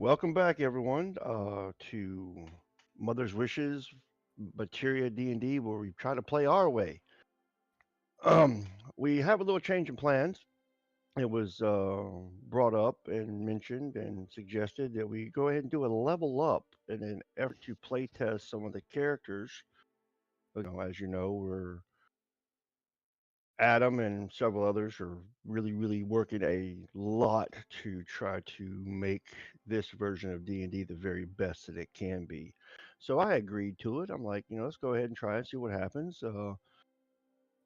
Welcome back, everyone, to Mother's Wishes Materia D&D, where we try to play our way. Um, we have a little change in plans. It was brought up and mentioned and suggested that we go ahead and do a level up in an effort to play test some of the characters. As you know, we're Adam and several others are really working a lot to try to make this version of D&D the very best that it can be. So I agreed to it. I'm like, let's go ahead and try and see what happens.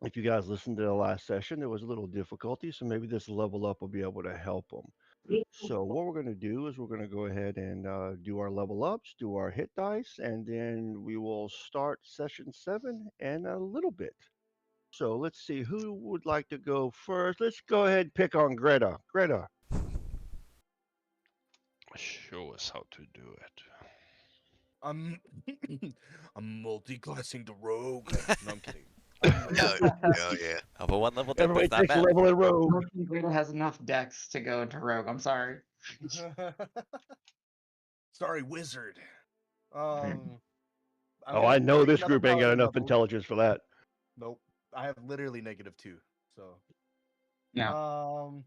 If you guys listened to the last session, there was a little difficulty, so maybe this level up will be able to help them. So what we're going to do is we're going to go ahead and do our level ups, do our hit dice, and then we will start session 7 in a little bit. So let's see who would like to go first. Let's go ahead and pick on Greta. Greta. Show us how to do it. I'm I'm multi-classing the rogue. No, I'm kidding. Yeah, yeah, yeah. Up a one level dip, Everybody it's not takes a bad. level in I rogue. don't think Rita has enough decks to go into Rogue. I'm sorry. Sorry, wizard. I'm Oh, gonna I know take this another group ain't got paladin enough level. intelligence for that. Nope. I have literally -2. So Yeah. um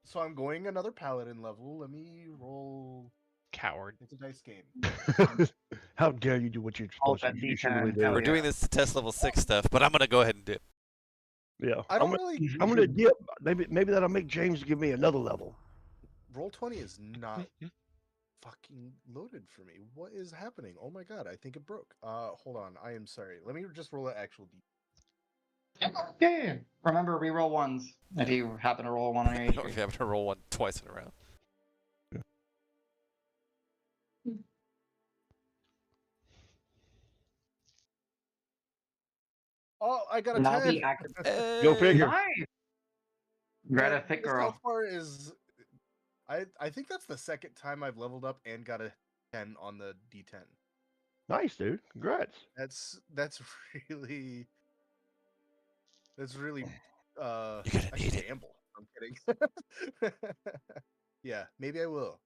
so I'm going another paladin level. Let me roll. Coward. It's a dice game. How dare you do what you're All supposed to that do? You should really D10. do Hell We're it. yeah. doing this to test level 6 stuff, but I'm gonna go ahead and dip. Yeah. I don't really I'm gonna dip. Maybe that'll make James give me another level. roll 20 is not fucking loaded for me. What is happening? Oh my god, I think it broke. Hold on. I am sorry. Let me just roll an actual D. Yeah. Remember, reroll ones if you happen to roll one on your Or if HP. you happen to roll one twice in a row. Oh, I got a Now 10. the active. Go Hey! figure. Nice. Man, Greta, thick this so girl. far is I think that's the second time I've leveled up and got a 10 on the D10. Nice, dude. Congrats. That's really that's really You're gonna I need should it. gamble. I'm kidding. Yeah, maybe I will.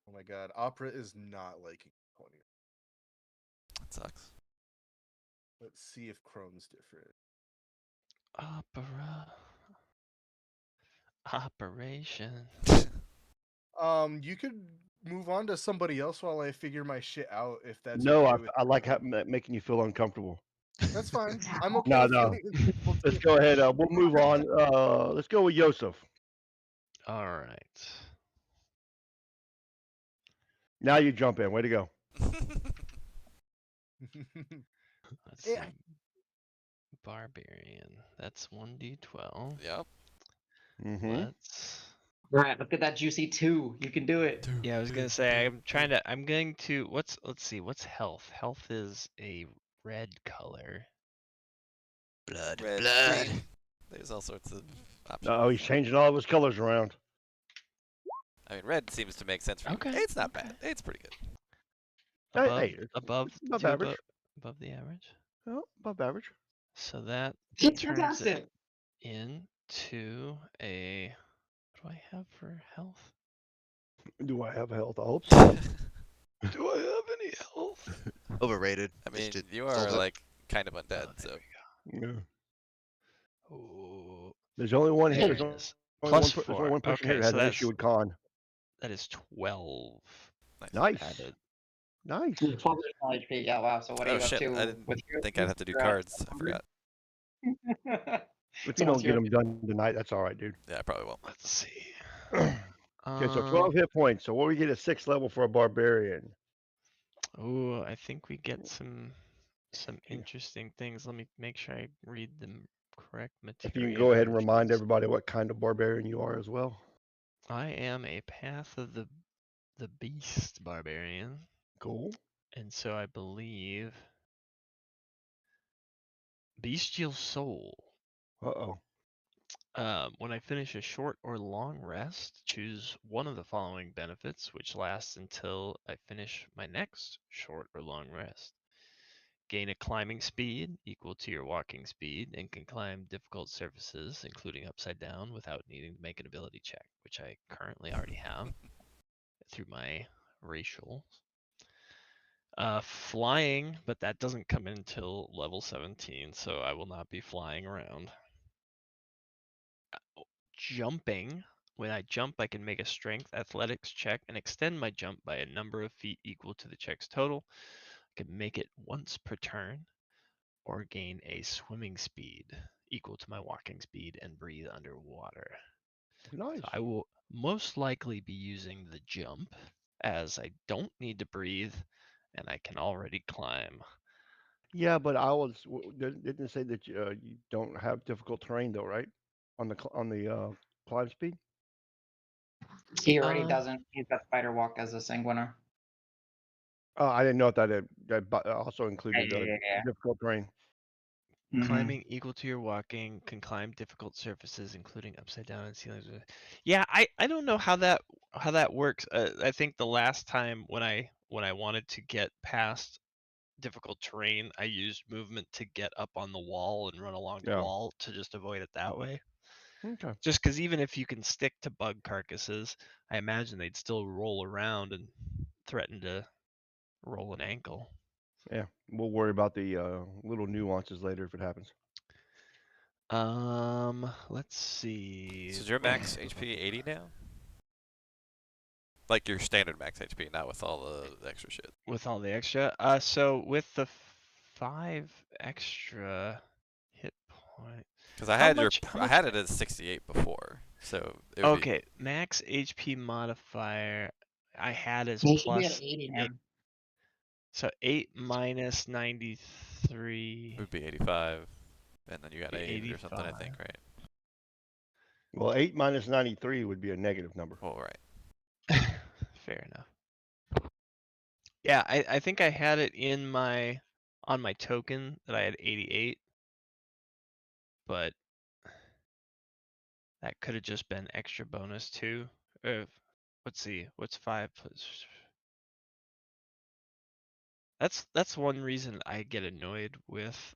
Oh my god, Opera is not liking 20. That sucks. Let's see if Chrome's different. Opera. Operation. You could move on to somebody else while I figure my shit out if that's No, okay with I like everybody. making you feel uncomfortable. That's fine. I'm okay No, with no. feeling uncomfortable Let's too. go ahead. We'll move on. Let's go with Yosef. All right. Now you jump in. Way to go. Let's see. Yeah. Barbarian. That's 1d12. Yep. Mm-hmm. Let's. Right, look at that juicy 2. You can do it. Yeah, I was gonna say I'm going to let's see, what's health? Health is a red color. Blood, Red, blood. green. There's all sorts of options. Oh, he's changing all of his colors around. I mean, red seems to make sense for you. Okay. It's not bad. It's pretty good. Above Hey, it's above above two average. above the average. Oh, above average. So that It's turns fantastic. it into a what do I have for health? Do I have health? I hope so. Do I have any health? Overrated. I mean, Just you a little are bit. like kind of Oh, undead, there so we Yeah. go. Oh, There's only one here. there There's it only is. one. Plus There's only 4. one person here Okay, that has so an issue with con. that is 12 nice. Nice. added. Nice. 12 HP. Yeah, wow. So what are Oh you up shit! I to didn't with your? think I'd have to do you're at cards. I forgot. 100? If So you what's don't get your? them done tonight, that's all right, dude. Yeah, I probably won't. Let's see. Okay, so 12 hit points. So what we get at 6th level for a barbarian? Oh, I think we get some Yeah. interesting things. Let me make sure I read the correct If you can materia go ahead and remind versions. everybody what kind of barbarian you are as well. I am a Path of the Beast barbarian, Cool. and so I believe Bestial Soul. Uh-oh. When I finish a short or long rest, choose one of the following benefits, which lasts until I finish my next short or long rest. gain a climbing speed equal to your walking speed and can climb difficult surfaces, including upside down, without needing to make an ability check, which I currently already have through my racial. Flying, but that doesn't come in until level 17, so I will not be flying around. Jumping. When I jump, I can make a strength athletics check and extend my jump by a number of feet equal to the check's total. I can make it once per turn, or gain a swimming speed equal to my walking speed and breathe underwater. Nice. So I will most likely be using the jump, as I don't need to breathe and I can already climb. Yeah, but didn't it say that you don't have difficult terrain though, right? On the climb speed. He already Uh, doesn't. He's got spider walk as a sanguiner. Oh, I didn't know if that also Yeah, included yeah, yeah. difficult terrain. Climbing equal to your walking, can climb difficult surfaces, including upside down and ceilings. Yeah, I don't know how that works. I think the last time when I wanted to get past difficult terrain, I used movement to get up on the wall and run along the Yeah. wall to just avoid it that way. Okay. Just because even if you can stick to bug carcasses, I imagine they'd still roll around and threaten to roll an ankle. Yeah. We'll worry about the little nuances later if it happens. Let's see. So is your max HP 80 now? Like your standard max HP, not with all the extra shit. With all the extra. So with the 5 extra hit point. Because I How had much? I had it at 68 before, so it would be Okay, max HP modifier. I had as He should be at plus 80 now. so 8 minus it 93. would be 85, and then you got Be 80 or something, I think, 85. right? Well, 8 minus 93 would be a negative number. Oh, right. Fair enough. Yeah, I think I had it in on my token that I had 88, but that could have just been extra bonus too. Let's see, what's 5 plus? That's one reason I get annoyed with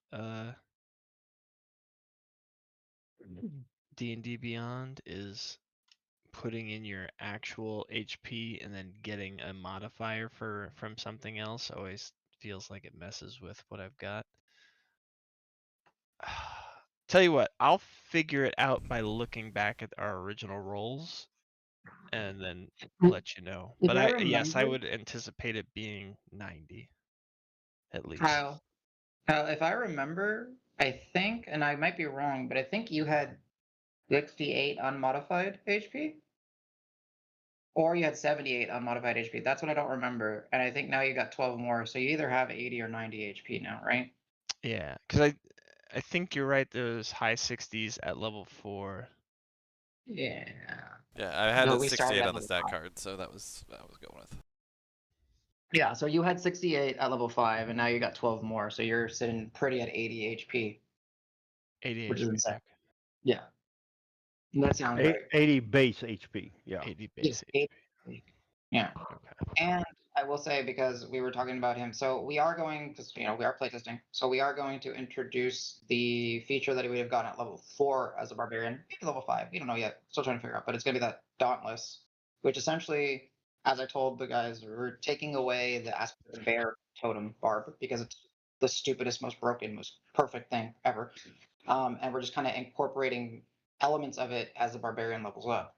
D&D Beyond is putting in your actual HP and then getting a modifier from something else always feels like it messes with what I've got. Tell you what, I'll figure it out by looking back at our original rolls and then let you know. If But I yes, I remember, would anticipate it being 90 at least. Kyle, if I remember, I think, and I might be wrong, but I think you had 68 unmodified HP, or you had 78 unmodified HP. That's what I don't remember. And I think now you got 12 more, so you either have 80 or 90 HP now, right? Yeah, because I think you're right. There's high 60s at level 4. Yeah. Yeah, I had No, a we started 68 at on the level stat 5. card, so that was what I was going with. Yeah, so you had 68 at level 5, and now you got 12 more, so you're sitting pretty at 80 HP, 80 which is HP. insane. Okay. Yeah. That sounds right. 80 base HP. Yeah. 80 Yeah, base 80. HP. Yeah. Okay. And I will say, because we were talking about him, so we are going to, we are playtesting, so we are going to introduce the feature that we would have gotten at level 4 as a barbarian, maybe level 5, we don't know yet, still trying to figure out, but it's going to be that Dauntless, which essentially, as I told the guys, we're taking away the aspect of the bear totem barb, because it's the stupidest, most broken, most perfect thing ever. And we're just kind of incorporating elements of it as the barbarian levels up.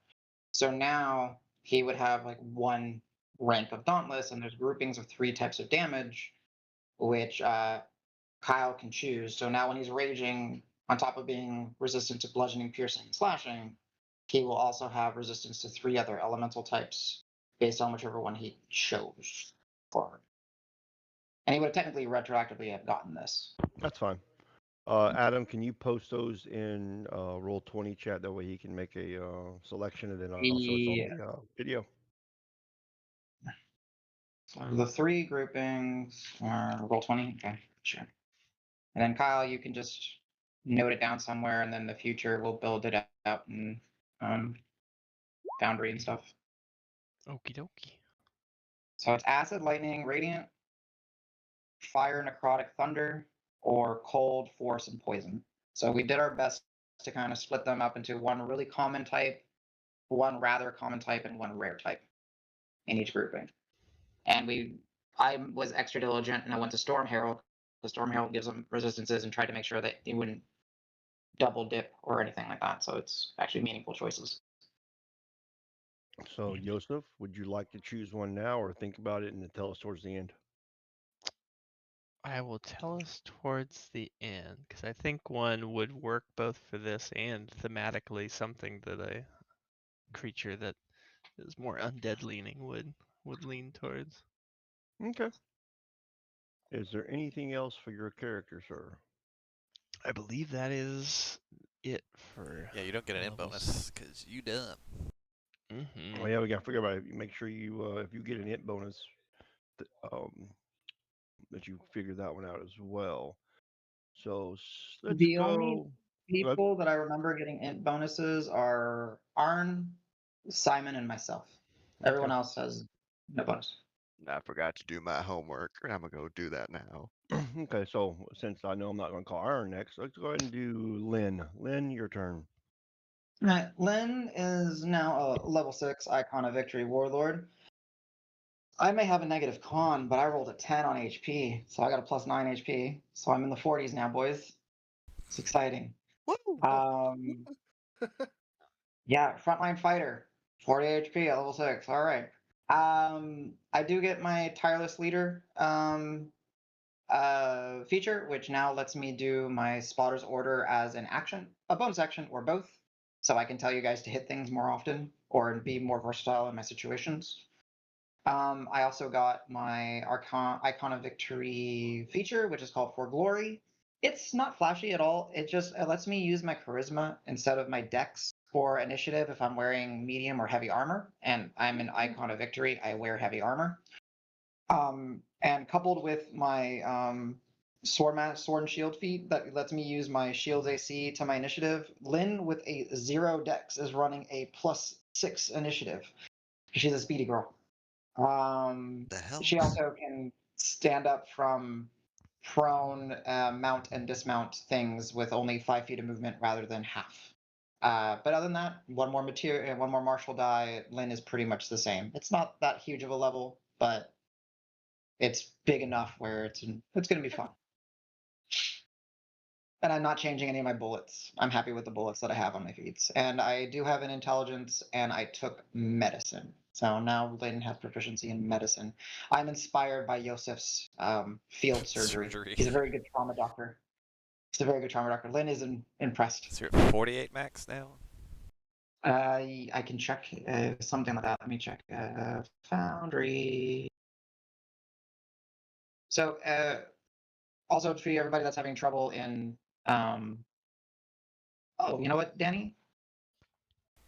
So now he would have like 1 rank of Dauntless, and there's groupings of 3 types of damage, which Kyle can choose. So now when he's raging, on top of being resistant to bludgeoning, piercing, and slashing, he will also have resistance to 3 other elemental types based on whichever one he chose for. And he would have technically retroactively have gotten this. That's fine. Adam, can you post those in Roll20 chat? That way he can make a selection, and then also it's on Yeah. the video. The 3 groupings are Roll20. Okay, sure. And then Kyle, you can just note it down somewhere, and then in the future we'll build it out in Foundry and stuff. Okie dokie. So it's Acid, Lightning, Radiant, fire, necrotic, thunder, or cold, force, and poison. So we did our best to kind of split them up into one really common type, one rather common type, and one rare type in each grouping. And I was extra diligent, and I went to Storm Herald. The Storm Herald gives them resistances, and tried to make sure that they wouldn't double dip or anything like that. So it's actually meaningful choices. So, Joseph, would you like to choose one now or think about it and then tell us towards the end? I will tell us towards the end because I think one would work both for this and thematically something that a creature that is more undead leaning would lean towards. Okay. Is there anything else for your character, sir? I believe that is it for. Yeah, you don't get an int levels. bonus because you dumb. Mm-hmm. Oh, yeah, we got to figure about it. Make sure you, if you get an int bonus, that you figure that one out as well. So let's The only go. Let, people that I remember getting int bonuses are Arn, Simon, and myself. Everyone okay. else has no bonus. I forgot to do my homework. I'm gonna go do that now. Okay, so since I know I'm not going to call Aaron next, let's go ahead and do Lynn. Lynn, your turn. Right. Lynn is now a level 6 Icon of Victory Warlord. I may have a negative con, but I rolled a 10 on HP, so I got a plus 9 HP. So I'm in the 40s now, boys. It's exciting. Woo! Um, yeah, frontline fighter, 40 HP at level 6. All right. I do get my tireless leader feature, which now lets me do my spotter's order as an action, a bonus action, or both. So I can tell you guys to hit things more often or be more versatile in my situations. I also got my Icon of Victory feature, which is called For Glory. It's not flashy at all. It lets me use my charisma instead of my dex for initiative if I'm wearing medium or heavy armor, and I'm an Icon of Victory. I wear heavy armor. And coupled with my sword and shield feat that lets me use my shield's AC to my initiative, Lynn with a 0 dex is running a +6 initiative. She's a speedy girl. The hell? She also can stand up from prone, mount and dismount things with only 5 feet of movement rather than half. But other than that, one more material, one more martial die. Lynn is pretty much the same. It's not that huge of a level, but it's big enough where it's going to be fun. And I'm not changing any of my bullets. I'm happy with the bullets that I have on my feats. And I do have an intelligence, and I took medicine. So now Layden has proficiency in medicine. I'm inspired by Yosef's field surgery. Surgery. He's a very good trauma doctor. He's a very good trauma doctor. Lynn is impressed. So you're at 48 max now? I can check something like that. Let me check. Foundry. So also for everybody that's having trouble in oh, you know what, Danny?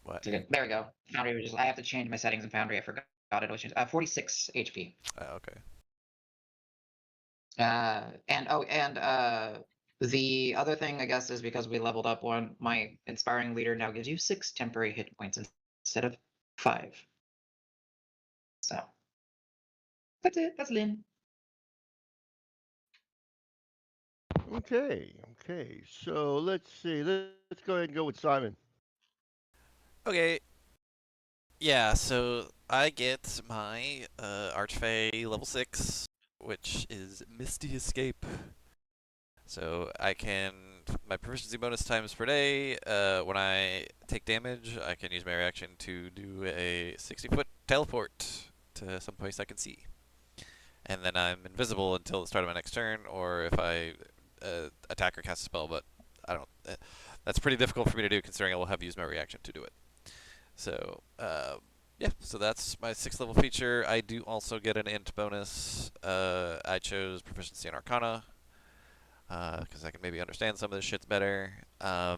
What? There we go. Foundry I have to change my settings in Foundry. I forgot it. Always change. 46 HP. Oh, okay. The other thing I guess is because we leveled up one, my inspiring leader now gives you 6 temporary hit points instead of 5. So that's it. That's Lynn. Okay, okay. So let's see. Let's go ahead and go with Simon. Okay. Yeah, so I get my Archfey level 6, which is Misty Escape. So I can, my proficiency bonus times per day, when I take damage, I can use my reaction to do a 60-foot teleport to some place I can see. And then I'm invisible until the start of my next turn, or if I attack or cast a spell, but I don't, that's pretty difficult for me to do considering I will have used my reaction to do it. So, yeah, so that's my 6th level feature. I do also get an int bonus. I chose proficiency in Arcana, because I can maybe understand some of this shit's better. I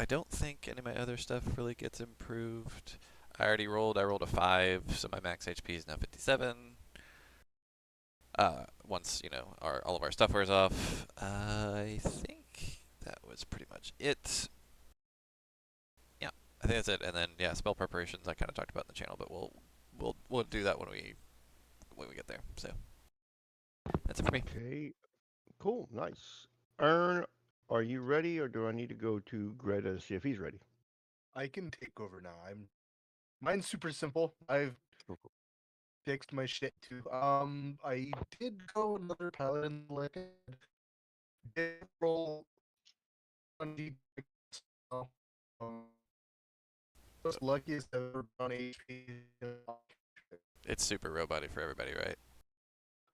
don't think any of my other stuff really gets improved. I rolled a 5, so my max HP is now 57. Once, you know, all of our stuff wears off. I think that was pretty much it. Yeah, I think that's it. And then, yeah, spell preparations I kind of talked about in the channel, but we'll do that when we get there. So. That's it for me. Okay, cool, nice. Ern, are you ready, or do I need to go to Greta to see if he's ready? I can take over now. Mine's super simple. I've Cool, cool. fixed my shit too. I did go another paladin like I did roll on D. Um, was luckiest I've ever on HP. It's super roboty for everybody, right?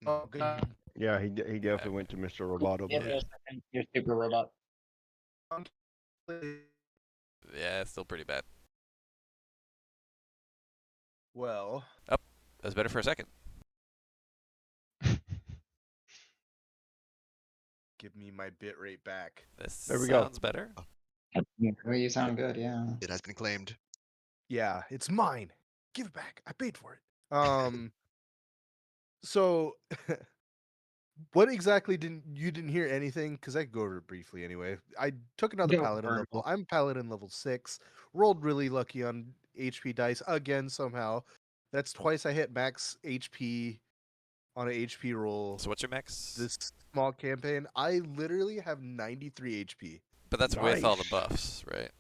Oh god. Yeah, he definitely went to Mr. Roboto Give mode. it a second. You're super robot. Yeah, it's still pretty bad. Well, Oh, that was better for a second. give me my bit rate back. This There we go. sounds better. You sound good, yeah. It has been claimed. Yeah, it's mine. Give it back. I paid for it. So what exactly didn't hear anything? Because I could go over it briefly anyway. I took another Go paladin for it. level. I'm paladin level 6. Rolled really lucky on HP dice again somehow. That's twice I hit max HP on an HP roll So what's your max? this small campaign. I literally have 93 HP. But that's with all the Nice. buffs, right?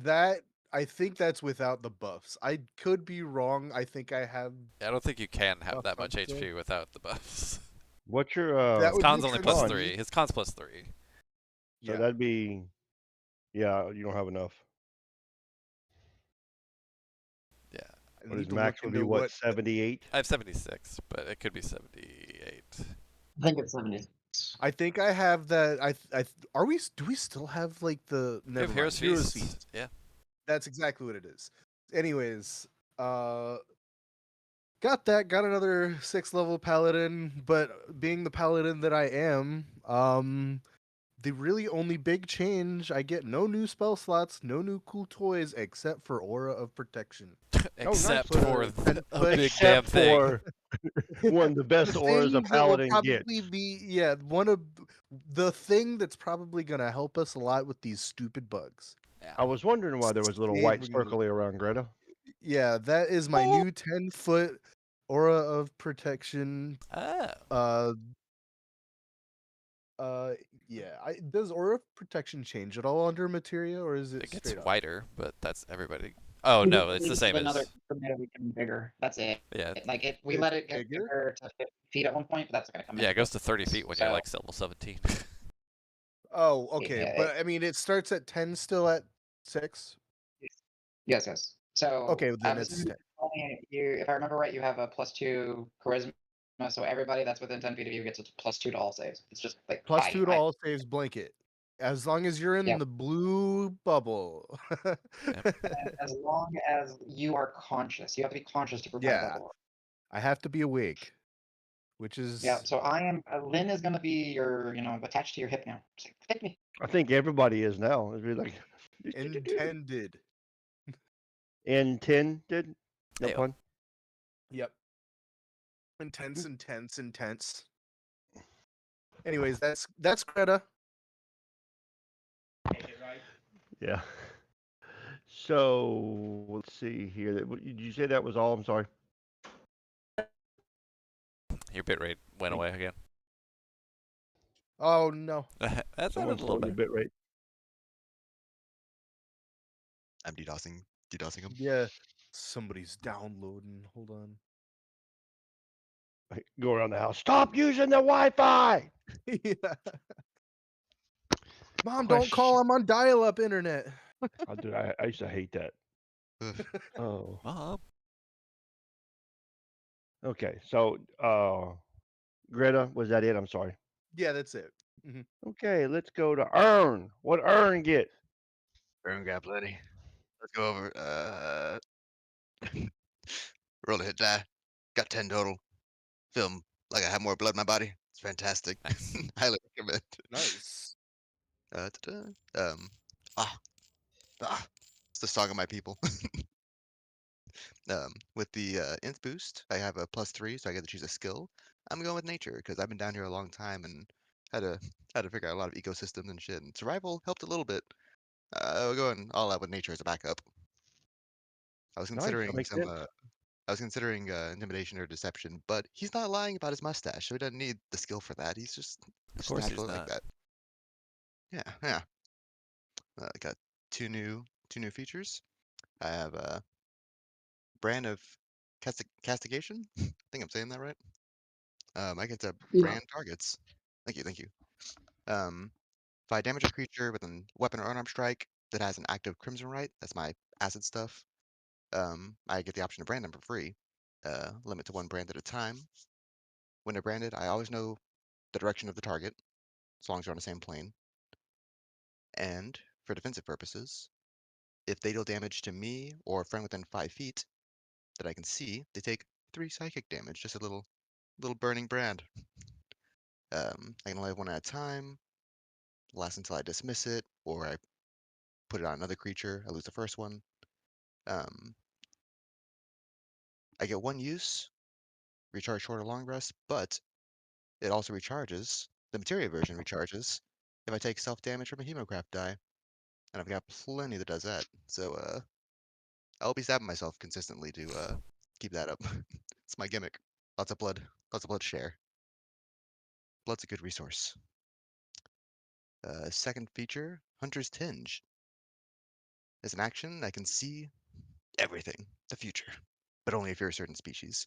That I think that's without the buffs. I could be wrong. I think I have I don't think you can have buff that much on HP without the buffs. What's your That His would con's make only sense plus to con? 3. me. His con's plus 3. So Yeah. that'd be, yeah, you don't have enough. Yeah. I What need his to look max would be? into What, what 78? I have 76, but it could be 78. I think it's 70. I think I have that. Are we? Do we still have like the? You have Never mind. Hero's Heroes Feast. Feast. Yeah. That's exactly what it is. Anyways, got that. Got another 6 level paladin. But being the paladin that I am, the really only big change, I get no new spell slots, no new cool toys, except for Aura of Protection. Oh, nice. Except for a But big damn Except thing. for one of the best the auras a thing that will paladin gets. probably be one of the thing that's probably gonna help us a lot with these stupid bugs. Yeah. I was wondering why there was a little white Saving- circle around Greta. Yeah, that is my new 10-foot aura of protection. Oh. Uh, yeah. Does aura of protection change at all under materia, or is it It gets straight up? wider, but that's everybody. Oh, no, it's the same Another as. tornado become bigger. That's it. Yeah. Like it, we It's let it get bigger? bigger to 50 feet at one point, but that's gonna come Yeah, in. it goes to 30 feet when you're So- like level 17. Oh, okay. Yeah, But I mean, it starts at 10, still at 6. Yes, yes. So Okay, then I'm it's assuming 10. only you, if I remember right, you have a +2 charisma. So everybody that's within 10 feet of you gets a +2 to all saves. It's just like Plus high, 2 to high. all saves blanket. As long as you're in Yeah. the blue bubble. And as long as you are conscious, you have to be conscious to provide Yeah. that aura. I have to be awake, which is Yeah. So I am. Lynn is gonna be your, attached to your hip now. Just like, protect me. I think everybody is now. It'd be like intended. intended. No Ayo. pun. Yep. Intense, intense, intense. Anyways, that's Greta. Yeah. So let's see here. Did you say that was all? I'm sorry. Your bitrate went away again. Oh no. That sounded Someone a little slowed your better. bit rate. I'm DDoSing him. Yeah. Somebody's downloading. Hold on. Go around the house. Stop using the Wi-Fi. Yeah. Mom, don't call. I'm on dial-up internet. I used to hate that. Ugh. Oh. Mom. Okay. So, Greta, was that it? I'm sorry. Yeah, that's it. Okay, let's go to Earn. What Earn get? Burn got plenty. Let's go over. Roll a hit die. Got 10 total. Film like I have more blood in my body. It's fantastic. Nice. Highly recommend. Nice. Ta-da. Ah, it's the song of my people. With the nth boost, I have a +3, so I get to choose a skill. I'm going with nature because I've been down here a long time and had to figure out a lot of ecosystems and shit. And survival helped a little bit. We're going all out with nature as a backup. I was Nice. That considering makes some sense. I was considering intimidation or deception, but he's not lying about his mustache, so he doesn't need the skill for that. He's just Of course he's naturally like not. that. Yeah. I got two new features. I have a brand of castigation. I think I'm saying that right. I get to Yeah. brand targets. Thank you. If I damage a creature with a weapon or unarmed strike that has an active Crimson Rite, that's my acid stuff. I get the option to brand them for free. Limit to one brand at a time. When they're branded, I always know the direction of the target, as long as you're on the same plane. And for defensive purposes, if they deal damage to me or a friend within 5 feet that I can see, they take 3 psychic damage, just a little burning brand. I can only have one at a time, last until I dismiss it, or I put it on another creature, I lose the first one. I get one use, recharge short or long rest, but it also recharges, the materia version recharges, if I take self damage from a hemocraft die. And I've got plenty that does that. So I'll be stabbing myself consistently to keep that up. It's my gimmick. Lots of blood to share. Blood's a good resource. Second feature, Hunter's Tinge. As an action, I can see everything, the future, but only if you're a certain species.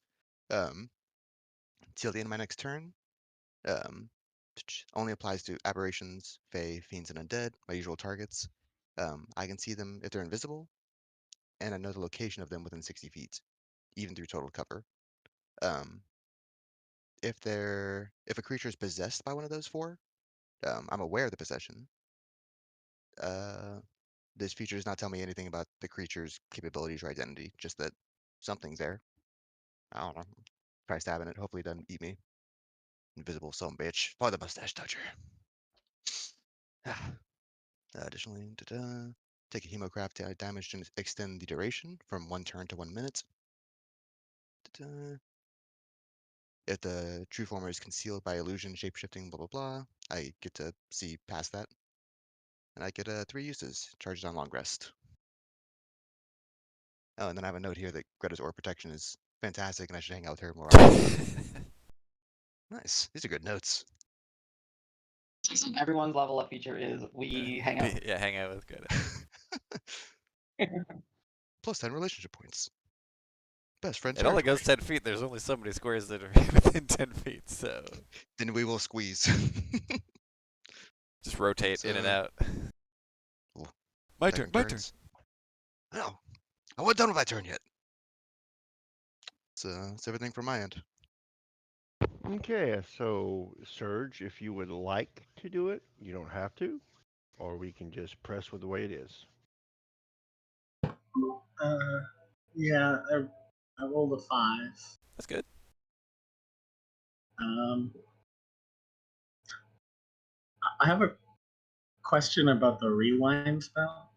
Till the end of my next turn, only applies to aberrations, fae, fiends, and undead, my usual targets. I can see them if they're invisible, and I know the location of them within 60 feet, even through total cover. If a creature is possessed by one of those four, I'm aware of the possession. This feature does not tell me anything about the creature's capabilities or identity, just that something's there. I don't know. Try stabbing it. Hopefully it doesn't eat me. Invisible son bitch. For the mustache toucher. Additionally, take a hemocraft damage to extend the duration from 1 turn to 1 minute. If the true former is concealed by illusion, shapeshifting, blah blah blah, I get to see past that. And I get 3 uses, charges on long rest. Oh, and then I have a note here that Greta's Aura Protection is fantastic and I should hang out with her more often. Nice. These are good notes. Everyone's level up feature is we hang out. Yeah, hang out with Greta. Plus 10 relationship points. Best friend It only territory. goes 10 feet. There's only so many squares that are within 10 feet, so Then we will squeeze. just rotate in and out. Ooh, My turn, second my turn. turns. No, I wasn't done with my turn yet. So that's everything from my end. Okay, so Surge, if you would like to do it, you don't have to, or we can just press with the way it is. Yeah, I rolled a 5. That's good. Um, I have a question about the rewind spell.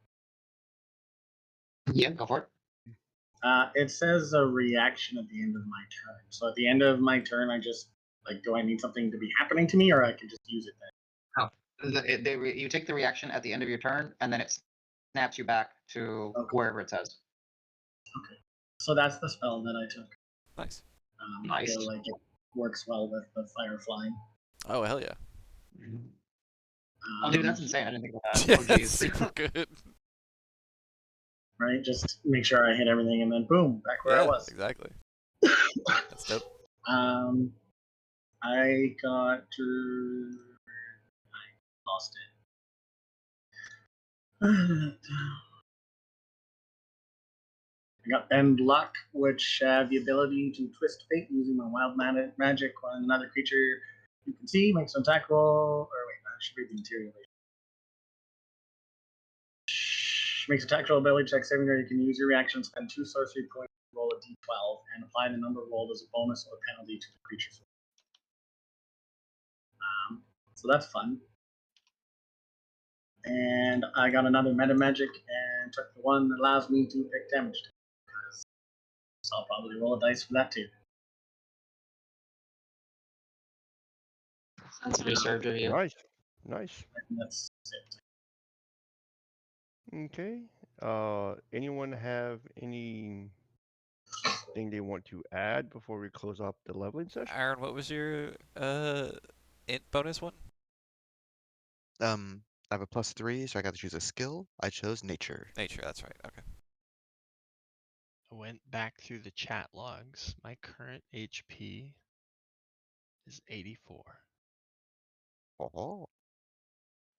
Yeah, go for it. It says a reaction at the end of my turn. So at the end of my turn, I just do I need something to be happening to me, or I can just use it then? You take the reaction at the end of your turn, and then it snaps you back to wherever it says. Okay, so that's the spell that I took. Nice. Nice. I feel like it works well with the Firefly. Oh, hell yeah. Oh, dude, that's insane. I didn't think about that. Yeah, Oh, that's geez. super good. Right, just make sure I hit everything, and then boom, back where I Yeah, was. exactly. That's dope. I got I lost it. I got Bend Luck, which the ability to twist fate using my wild magic on another creature you can see makes an attack roll. Or wait, that should be the interior. Makes attack roll ability check saving throw. You can use your reaction, spend 2 sorcery points, roll a d12, and apply the number rolled as a bonus or penalty to the creature's. So that's fun. And I got another meta magic and took the one that allows me to pick damage. So I'll probably roll a dice for that too. That's pretty Surge of you. Nice. And that's it. Okay. Anyone have any Thing they want to add before we close up the leveling session? Aaron, what was your int bonus one? I have a +3, so I got to choose a skill. I chose nature. Nature, that's right. Okay. I went back through the chat logs. My current HP is 84. Oh,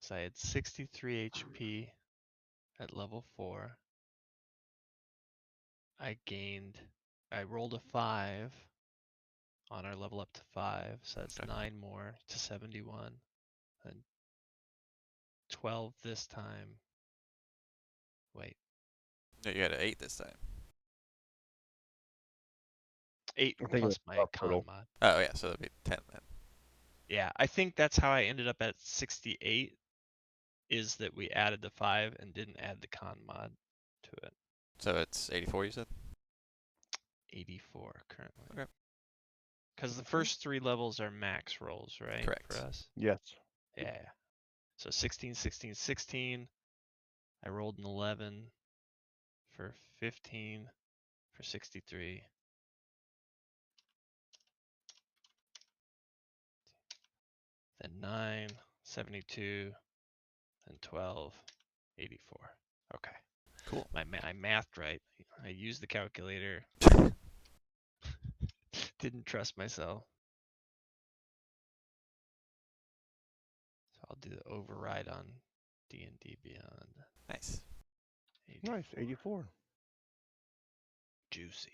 So I had 63 HP at level 4. I rolled a 5 on our level up to 5, so that's Okay. 9 more to 71. And 12 this time. Wait, No, you had an 8 this time. 8 I think plus it's my up con total. mod. Oh yeah, so that'd be 10 then. Yeah, I think that's how I ended up at 68, is that we added the 5 and didn't add the con mod to it. So it's 84, you said? 84 currently. Okay. Because the first 3 levels are max rolls, right? Correct. For us? Yes. Yeah. So 16, 16, 16. I rolled an 11 for 15 for 63. Then 9, 72, then 12, 84. Okay. Cool. I mathed right. I used the calculator. Didn't trust myself. So I'll do the override on D&D Beyond. Nice. 84. Nice. 84. Juicy.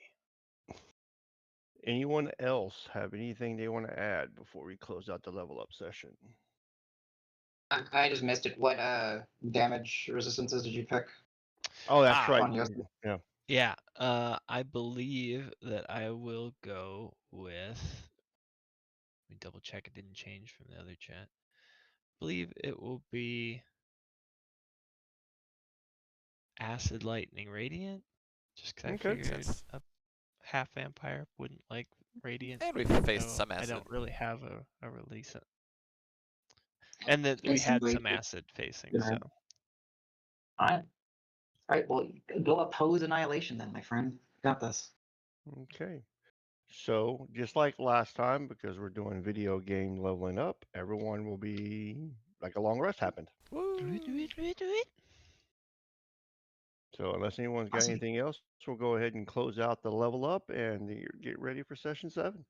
Anyone else have anything they want to add before we close out the level up session? I just missed it. What damage resistances did you pick? Oh, that's right. On your Yeah. Yeah, I believe that I will go with. Let me double check it didn't change from the other chat. I believe it will be Acid Lightning Radiant. Just because Okay. I Makes figured sense. a half vampire wouldn't like Radiant. And we've Even faced though some I acid. don't really have a release. And that we Yes, had great. some acid facing, Good. so. All right. Well, go oppose annihilation then, my friend. Got this. Okay. So, just like last time, because we're doing video game leveling up, everyone will be like a long rest happened. Woo! So, unless anyone's got Awesome. anything else, we'll go ahead and close out the level up and get ready for session 7.